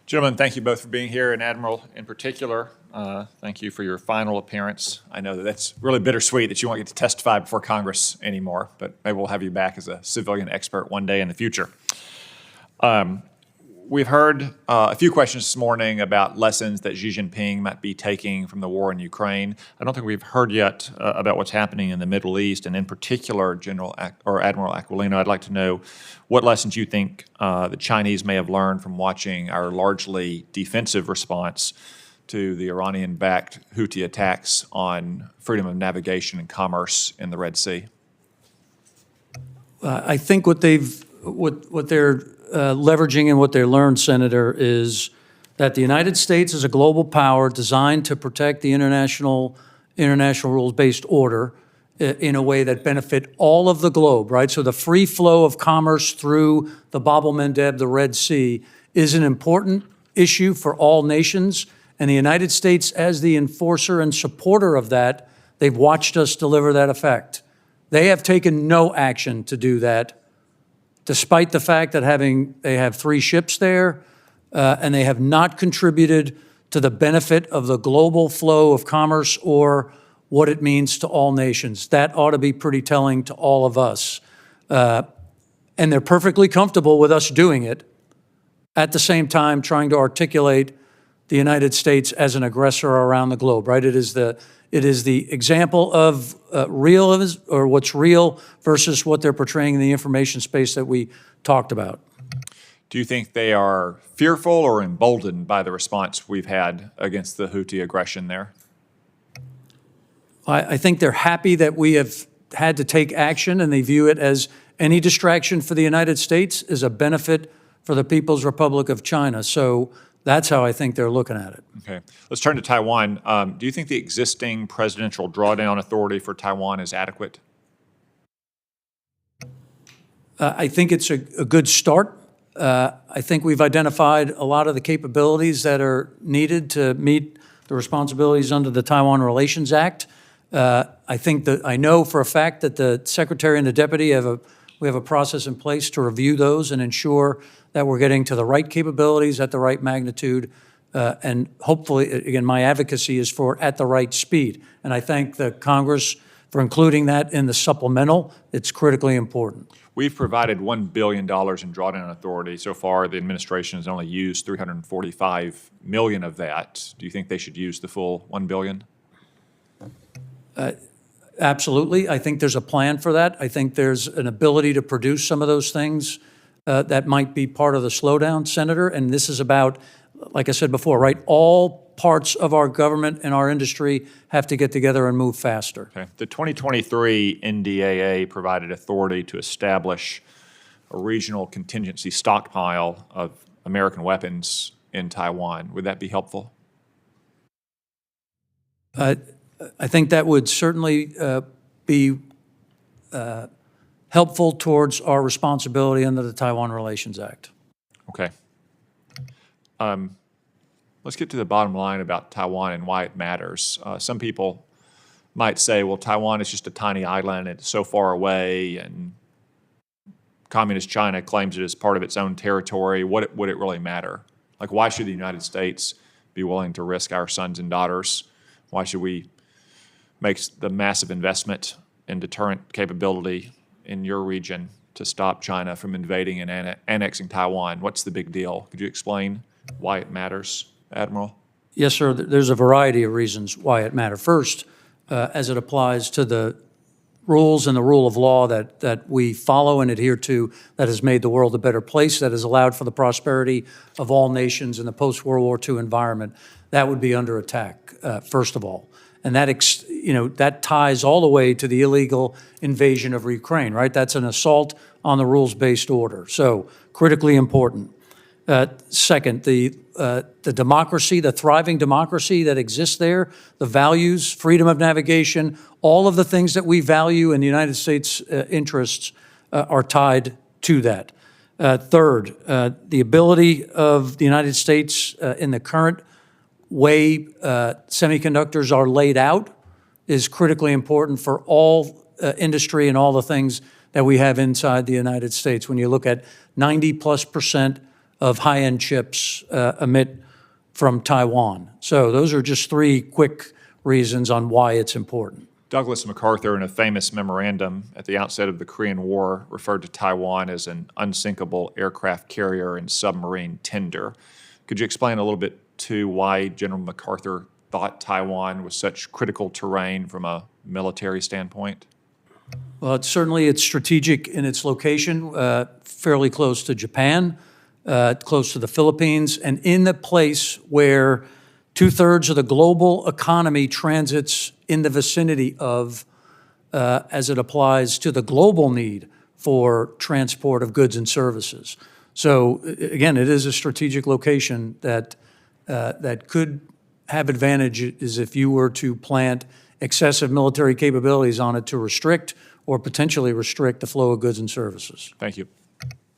Gentlemen, thank you both for being here, and Admiral in particular, thank you for your final appearance. I know that that's really bittersweet that you won't get to testify before Congress anymore, but maybe we'll have you back as a civilian expert one day in the future. We've heard a few questions this morning about lessons that Xi Jinping might be taking from the war in Ukraine. I don't think we've heard yet about what's happening in the Middle East, and in particular, Admiral Aquilino. I'd like to know what lessons you think the Chinese may have learned from watching our largely defensive response to the Iranian-backed Houthi attacks on freedom of navigation and commerce in the Red Sea. I think what they're leveraging and what they learned, Senator, is that the United States is a global power designed to protect the international rules-based order in a way that benefit all of the globe, right? So the free flow of commerce through the Bab el-Mandeb, the Red Sea, is an important issue for all nations. And the United States, as the enforcer and supporter of that, they've watched us deliver that effect. They have taken no action to do that, despite the fact that they have 3 ships there, and they have not contributed to the benefit of the global flow of commerce or what it means to all nations. That ought to be pretty telling to all of us. And they're perfectly comfortable with us doing it, at the same time trying to articulate the United States as an aggressor around the globe, right? It is the example of what's real versus what they're portraying in the information space that we talked about. Do you think they are fearful or emboldened by the response we've had against the Houthi aggression there? I think they're happy that we have had to take action, and they view it as any distraction for the United States is a benefit for the People's Republic of China. So that's how I think they're looking at it. Okay. Let's turn to Taiwan. Do you think the existing presidential drawdown authority for Taiwan is adequate? I think it's a good start. I think we've identified a lot of the capabilities that are needed to meet the responsibilities under the Taiwan Relations Act. I know for a fact that the Secretary and the Deputy we have a process in place to review those and ensure that we're getting to the right capabilities at the right magnitude, and hopefully, again, my advocacy is for at the right speed. And I thank the Congress for including that in the supplemental. It's critically important. We've provided $1 billion in drawdown authority. So far, the administration has only used $345 million of that. Do you think they should use the full $1 billion? Absolutely. I think there's a plan for that. I think there's an ability to produce some of those things that might be part of the slowdown, Senator. And this is about, like I said before, right, all parts of our government and our industry have to get together and move faster. Okay. The 2023 NDAA provided authority to establish a regional contingency stockpile of American weapons in Taiwan. Would that be helpful? I think that would certainly be helpful towards our responsibility under the Taiwan Relations Act. Okay. Let's get to the bottom line about Taiwan and why it matters. Some people might say, well, Taiwan is just a tiny island, it's so far away, and Communist China claims it as part of its own territory. Would it really matter? Like, why should the United States be willing to risk our sons and daughters? Why should we make the massive investment in deterrent capability in your region to stop China from invading and annexing Taiwan? What's the big deal? Could you explain why it matters, Admiral? Yes, sir. There's a variety of reasons why it matters. First, as it applies to the rules and the rule of law that we follow and adhere to, that has made the world a better place, that has allowed for the prosperity of all nations in the post-World War II environment, that would be under attack, first of all. And that ties all the way to the illegal invasion of Ukraine, right? That's an assault on the rules-based order. So critically important. Second, the democracy, the thriving democracy that exists there, the values, freedom of navigation, all of the things that we value in the United States interests are tied to that. Third, the ability of the United States in the current way semiconductors are laid out is critically important for all industry and all the things that we have inside the United States. When you look at 90+% of high-end chips emit from Taiwan. So those are just three quick reasons on why it's important. Douglas MacArthur, in a famous memorandum at the outset of the Korean War, referred to Taiwan as an unsinkable aircraft carrier and submarine tender. Could you explain a little bit, too, why General MacArthur thought Taiwan was such critical terrain from a military standpoint? Well, certainly it's strategic in its location, fairly close to Japan, close to the Philippines, and in the place where 2/3 of the global economy transits in the vicinity of, as it applies to the global need for transport of goods and services. So again, it is a strategic location that could have advantages if you were to plant excessive military capabilities on it to restrict or potentially restrict the flow of goods and services. Thank you.